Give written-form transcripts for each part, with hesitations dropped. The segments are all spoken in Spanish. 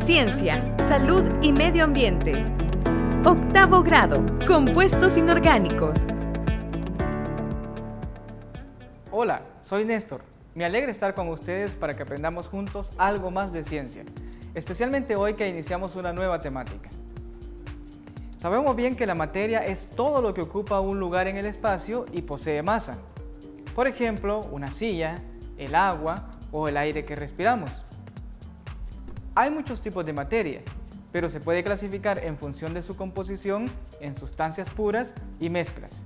Ciencia, salud y medio ambiente. Octavo grado, compuestos inorgánicos. Hola, soy Néstor. Me alegra estar con ustedes para que aprendamos juntos algo más de ciencia, especialmente hoy que iniciamos una nueva temática. Sabemos bien que la materia es todo lo que ocupa un lugar en el espacio y posee masa. Por ejemplo, una silla, el agua o el aire que respiramos. Hay muchos tipos de materia, pero se puede clasificar en función de su composición en sustancias puras y mezclas.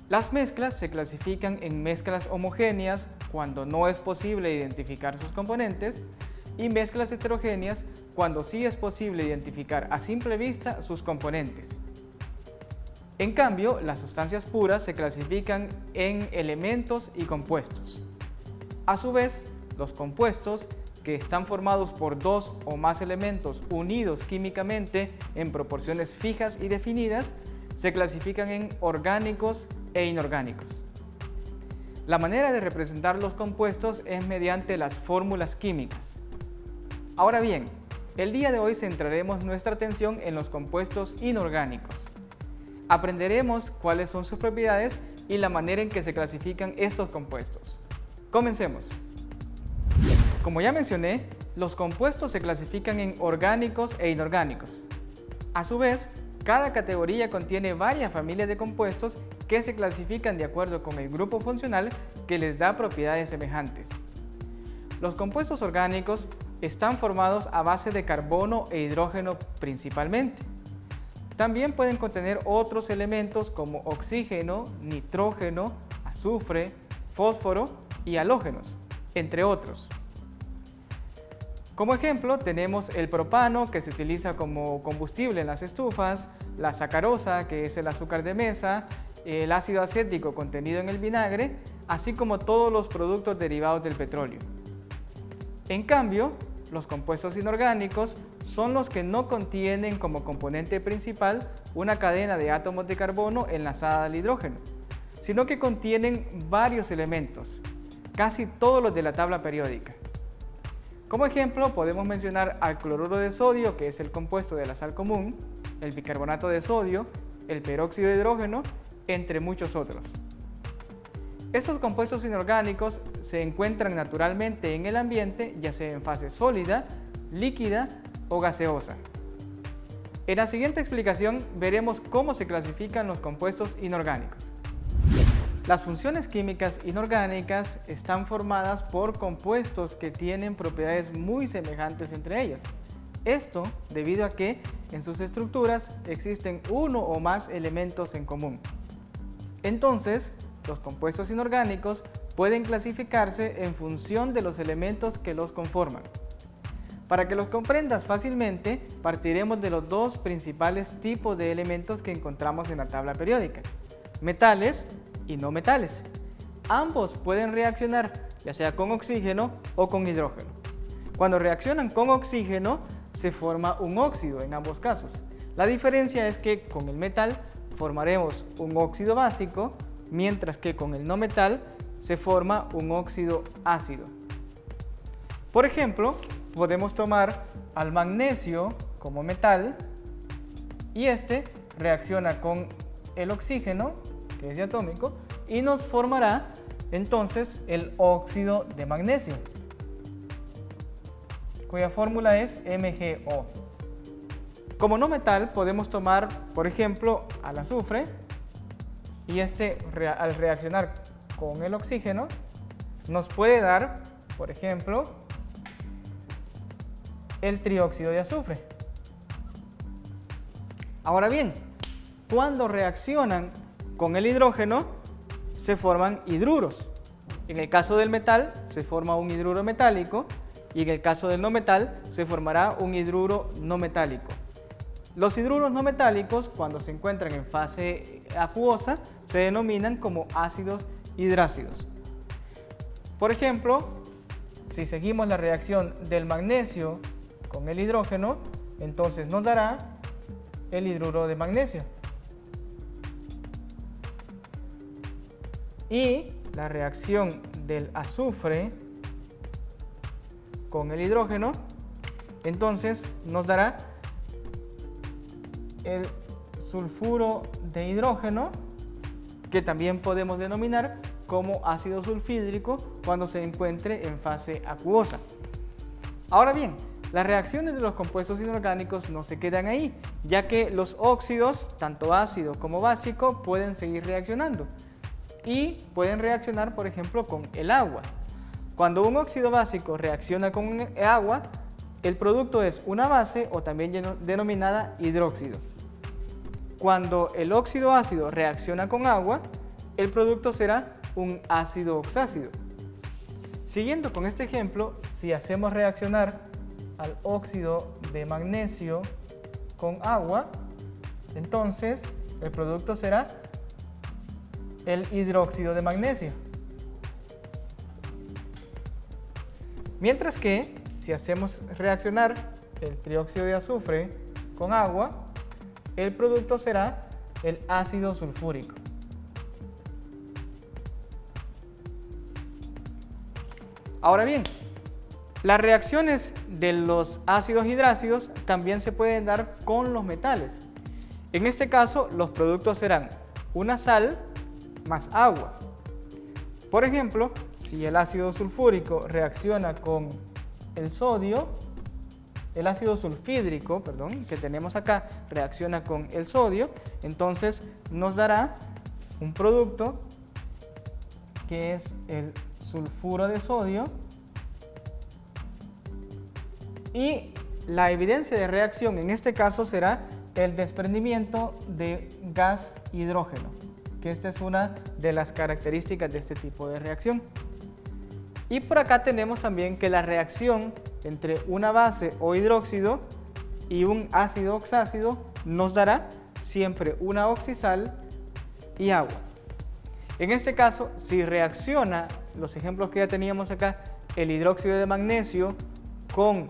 Las mezclas se clasifican en mezclas homogéneas cuando no es posible identificar sus componentes y mezclas heterogéneas cuando sí es posible identificar a simple vista sus componentes. En cambio, las sustancias puras se clasifican en elementos y compuestos. A su vez, los compuestos, que están formados por dos o más elementos unidos químicamente en proporciones fijas y definidas, se clasifican en orgánicos e inorgánicos. La manera de representar los compuestos es mediante las fórmulas químicas. Ahora bien, el día de hoy centraremos nuestra atención en los compuestos inorgánicos. Aprenderemos cuáles son sus propiedades y la manera en que se clasifican estos compuestos. Comencemos. Como ya mencioné, los compuestos se clasifican en orgánicos e inorgánicos. A su vez, cada categoría contiene varias familias de compuestos que se clasifican de acuerdo con el grupo funcional que les da propiedades semejantes. Los compuestos orgánicos están formados a base de carbono e hidrógeno principalmente. También pueden contener otros elementos como oxígeno, nitrógeno, azufre, fósforo y halógenos, entre otros. Como ejemplo, tenemos el propano, que se utiliza como combustible en las estufas, la sacarosa, que es el azúcar de mesa, el ácido acético contenido en el vinagre, así como todos los productos derivados del petróleo. En cambio, los compuestos inorgánicos son los que no contienen como componente principal una cadena de átomos de carbono enlazada al hidrógeno, sino que contienen varios elementos, casi todos los de la tabla periódica. Como ejemplo, podemos mencionar al cloruro de sodio, que es el compuesto de la sal común, el bicarbonato de sodio, el peróxido de hidrógeno, entre muchos otros. Estos compuestos inorgánicos se encuentran naturalmente en el ambiente, ya sea en fase sólida, líquida o gaseosa. En la siguiente explicación veremos cómo se clasifican los compuestos inorgánicos. Las funciones químicas inorgánicas están formadas por compuestos que tienen propiedades muy semejantes entre ellos. Esto debido a que en sus estructuras existen uno o más elementos en común. Entonces, los compuestos inorgánicos pueden clasificarse en función de los elementos que los conforman. Para que los comprendas fácilmente, partiremos de los dos principales tipos de elementos que encontramos en la tabla periódica: metales y no metales. Ambos pueden reaccionar ya sea con oxígeno o con hidrógeno. Cuando reaccionan con oxígeno se forma un óxido en ambos casos. La diferencia es que con el metal formaremos un óxido básico, mientras que con el no metal se forma un óxido ácido. Por ejemplo, podemos tomar al magnesio como metal y este reacciona con el oxígeno, que es diatómico, y nos formará entonces el óxido de magnesio, cuya fórmula es MgO. Como no metal podemos tomar, por ejemplo, al azufre, y este al reaccionar con el oxígeno nos puede dar, por ejemplo, el trióxido de azufre. Ahora bien, cuando reaccionan con el hidrógeno se forman hidruros. En el caso del metal se forma un hidruro metálico y en el caso del no metal se formará un hidruro no metálico. Los hidruros no metálicos, cuando se encuentran en fase acuosa, se denominan como ácidos hidrácidos. Por ejemplo, si seguimos la reacción del magnesio con el hidrógeno, entonces nos dará el hidruro de magnesio. Y la reacción del azufre con el hidrógeno entonces nos dará el sulfuro de hidrógeno, que también podemos denominar como ácido sulfídrico cuando se encuentre en fase acuosa. Ahora bien, las reacciones de los compuestos inorgánicos no se quedan ahí, ya que los óxidos, tanto ácido como básico, pueden seguir reaccionando y pueden reaccionar, por ejemplo, con el agua. Cuando un óxido básico reacciona con agua, el producto es una base o también denominada hidróxido. Cuando el óxido ácido reacciona con agua, el producto será un ácido oxácido. Siguiendo con este ejemplo, si hacemos reaccionar al óxido de magnesio con agua, entonces el producto será el hidróxido de magnesio. Mientras que si hacemos reaccionar el trióxido de azufre con agua, el producto será el ácido sulfúrico. Ahora bien, las reacciones de los ácidos hidrácidos también se pueden dar con los metales. En este caso, los productos serán una sal más agua. Por ejemplo, si el ácido sulfúrico reacciona con el sodio, el ácido sulfídrico, que tenemos acá, reacciona con el sodio, entonces nos dará un producto que es el sulfuro de sodio, y la evidencia de reacción en este caso será el desprendimiento de gas hidrógeno, que esta es una de las características de este tipo de reacción. Y por acá tenemos también que la reacción entre una base o hidróxido y un ácido oxácido nos dará siempre una oxisal y agua. En este caso, si reacciona, los ejemplos que ya teníamos acá, el hidróxido de magnesio con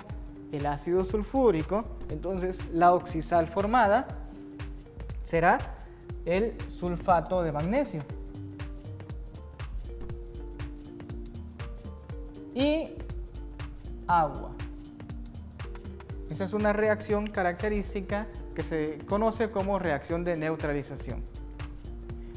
el ácido sulfúrico, entonces la oxisal formada será el sulfato de magnesio. Y agua. Esa es una reacción característica que se conoce como reacción de neutralización.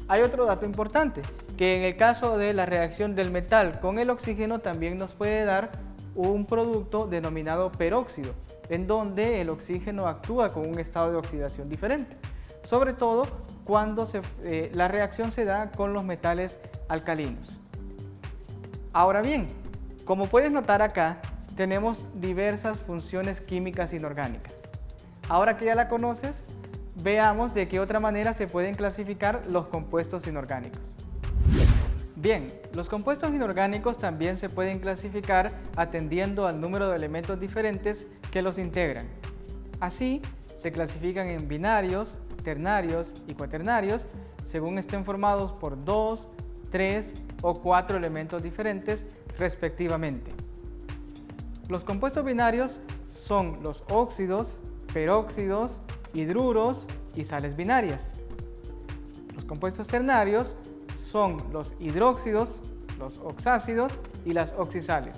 Hay otro dato importante, que en el caso de la reacción del metal con el oxígeno también nos puede dar un producto denominado peróxido, en donde el oxígeno actúa con un estado de oxidación diferente, sobre todo cuando la reacción se da con los metales alcalinos. Ahora bien, como puedes notar acá, tenemos diversas funciones químicas inorgánicas. Ahora que ya la conoces, veamos de qué otra manera se pueden clasificar los compuestos inorgánicos. Bien, los compuestos inorgánicos también se pueden clasificar atendiendo al número de elementos diferentes que los integran. Así, se clasifican en binarios, ternarios y cuaternarios, según estén formados por 2, 3 o 4 elementos diferentes respectivamente. Los compuestos binarios son los óxidos, peróxidos, hidruros y sales binarias. Los compuestos ternarios son los hidróxidos, los oxácidos y las oxisales,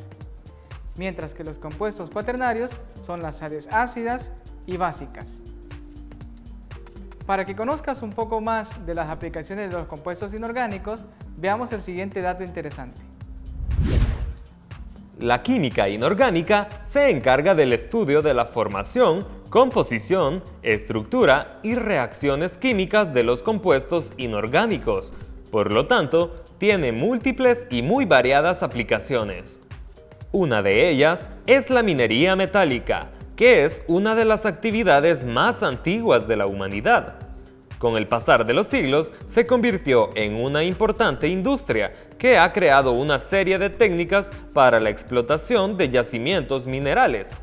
mientras que los compuestos cuaternarios son las sales ácidas y básicas. Para que conozcas un poco más de las aplicaciones de los compuestos inorgánicos, veamos el siguiente dato interesante. La química inorgánica se encarga del estudio de la formación, composición, estructura y reacciones químicas de los compuestos inorgánicos. Por lo tanto, tiene múltiples y muy variadas aplicaciones. Una de ellas es la minería metálica, que es una de las actividades más antiguas de la humanidad. Con el pasar de los siglos, se convirtió en una importante industria que ha creado una serie de técnicas para la explotación de yacimientos minerales.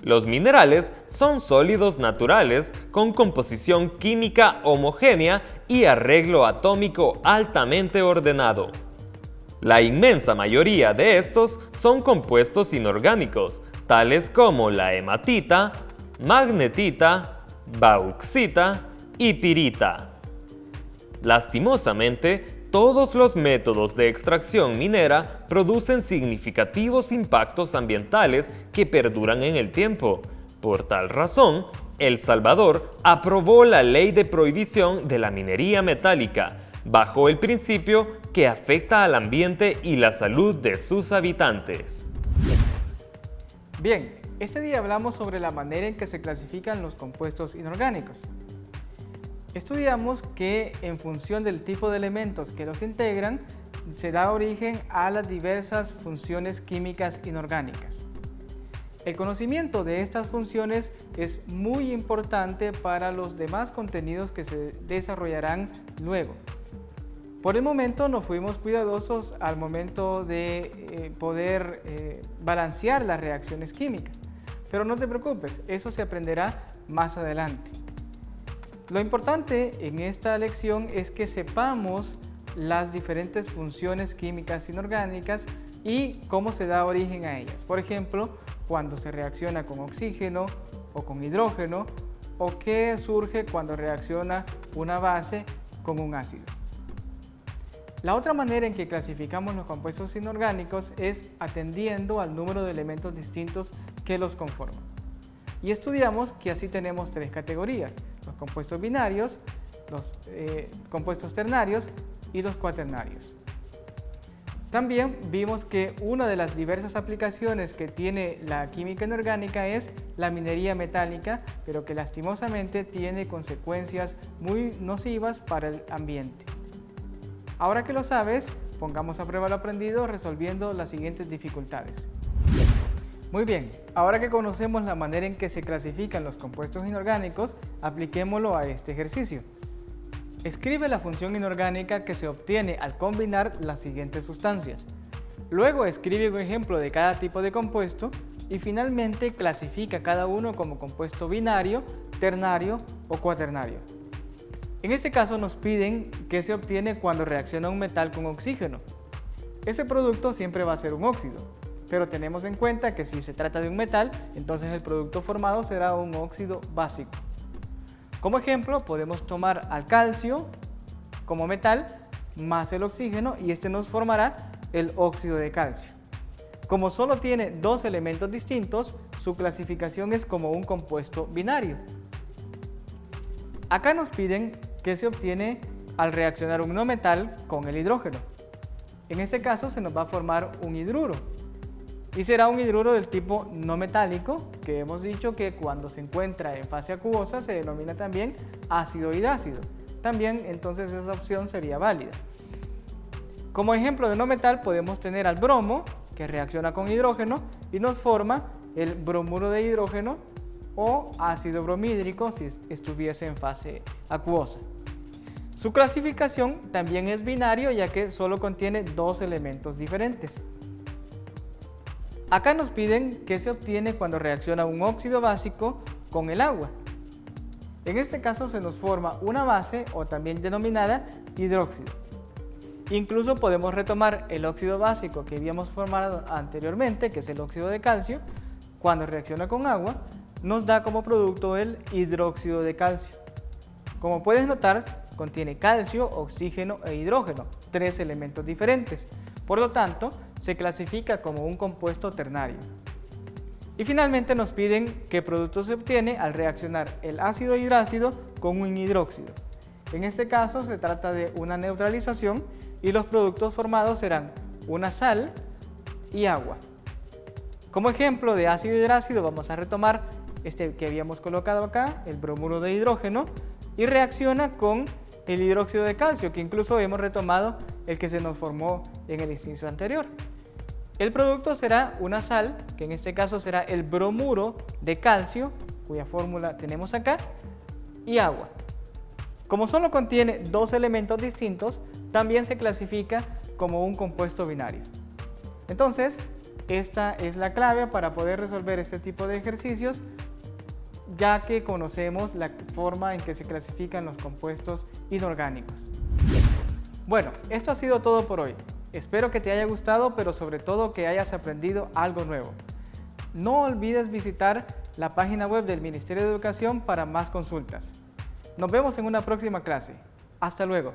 Los minerales son sólidos naturales con composición química homogénea y arreglo atómico altamente ordenado. La inmensa mayoría de estos son compuestos inorgánicos, tales como la hematita, magnetita, bauxita y pirita. Lastimosamente, todos los métodos de extracción minera producen significativos impactos ambientales que perduran en el tiempo. Por tal razón, El Salvador aprobó la Ley de Prohibición de la Minería Metálica, bajo el principio que afecta al ambiente y la salud de sus habitantes. Bien, este día hablamos sobre la manera en que se clasifican los compuestos inorgánicos. Estudiamos que en función del tipo de elementos que los integran, se da origen a las diversas funciones químicas inorgánicas. El conocimiento de estas funciones es muy importante para los demás contenidos que se desarrollarán luego. Por el momento nos fuimos cuidadosos al momento de poder balancear las reacciones químicas, pero no te preocupes, eso se aprenderá más adelante. Lo importante en esta lección es que sepamos las diferentes funciones químicas inorgánicas y cómo se da origen a ellas. Por ejemplo, cuando se reacciona con oxígeno o con hidrógeno, o qué surge cuando reacciona una base con un ácido. La otra manera en que clasificamos los compuestos inorgánicos es atendiendo al número de elementos distintos que los conforman. Y estudiamos que así tenemos tres categorías: los compuestos binarios, los compuestos ternarios y los cuaternarios. También vimos que una de las diversas aplicaciones que tiene la química inorgánica es la minería metálica, pero que lastimosamente tiene consecuencias muy nocivas para el ambiente. Ahora que lo sabes, pongamos a prueba lo aprendido resolviendo las siguientes dificultades. Muy bien, ahora que conocemos la manera en que se clasifican los compuestos inorgánicos, apliquémoslo a este ejercicio. Escribe la función inorgánica que se obtiene al combinar las siguientes sustancias. Luego escribe un ejemplo de cada tipo de compuesto y finalmente clasifica cada uno como compuesto binario, ternario o cuaternario. En este caso nos piden qué se obtiene cuando reacciona un metal con oxígeno. Ese producto siempre va a ser un óxido, pero tenemos en cuenta que si se trata de un metal, entonces el producto formado será un óxido básico. Como ejemplo, podemos tomar al calcio como metal más el oxígeno y este nos formará el óxido de calcio. Como solo tiene dos elementos distintos, su clasificación es como un compuesto binario. Acá nos piden qué se obtiene al reaccionar un no metal con el hidrógeno. En este caso se nos va a formar un hidruro. Y será un hidruro del tipo no metálico, que hemos dicho que cuando se encuentra en fase acuosa se denomina también ácido hidrácido. También entonces esa opción sería válida. Como ejemplo de no metal podemos tener al bromo, que reacciona con hidrógeno y nos forma el bromuro de hidrógeno o ácido bromídrico si estuviese en fase acuosa. Su clasificación también es binario ya que solo contiene dos elementos diferentes. Acá nos piden qué se obtiene cuando reacciona un óxido básico con el agua. En este caso se nos forma una base o también denominada hidróxido. Incluso podemos retomar el óxido básico que habíamos formado anteriormente, que es el óxido de calcio. Cuando reacciona con agua nos da como producto el hidróxido de calcio. Como puedes notar, contiene calcio, oxígeno e hidrógeno, tres elementos diferentes. Por lo tanto, se clasifica como un compuesto ternario. Y finalmente nos piden qué producto se obtiene al reaccionar el ácido hidrácido con un hidróxido. En este caso se trata de una neutralización y los productos formados serán una sal y agua. Como ejemplo de ácido hidrácido vamos a retomar este que habíamos colocado acá, el bromuro de hidrógeno, y reacciona con el hidróxido de calcio, que incluso hemos retomado el que se nos formó en el inciso anterior. El producto será una sal, que en este caso será el bromuro de calcio, cuya fórmula tenemos acá, y agua. Como solo contiene dos elementos distintos, también se clasifica como un compuesto binario. Entonces, esta es la clave para poder resolver este tipo de ejercicios, ya que conocemos la forma en que se clasifican los compuestos inorgánicos. Bueno, esto ha sido todo por hoy. Espero que te haya gustado, pero sobre todo que hayas aprendido algo nuevo. No olvides visitar la página web del Ministerio de Educación para más consultas. Nos vemos en una próxima clase. Hasta luego.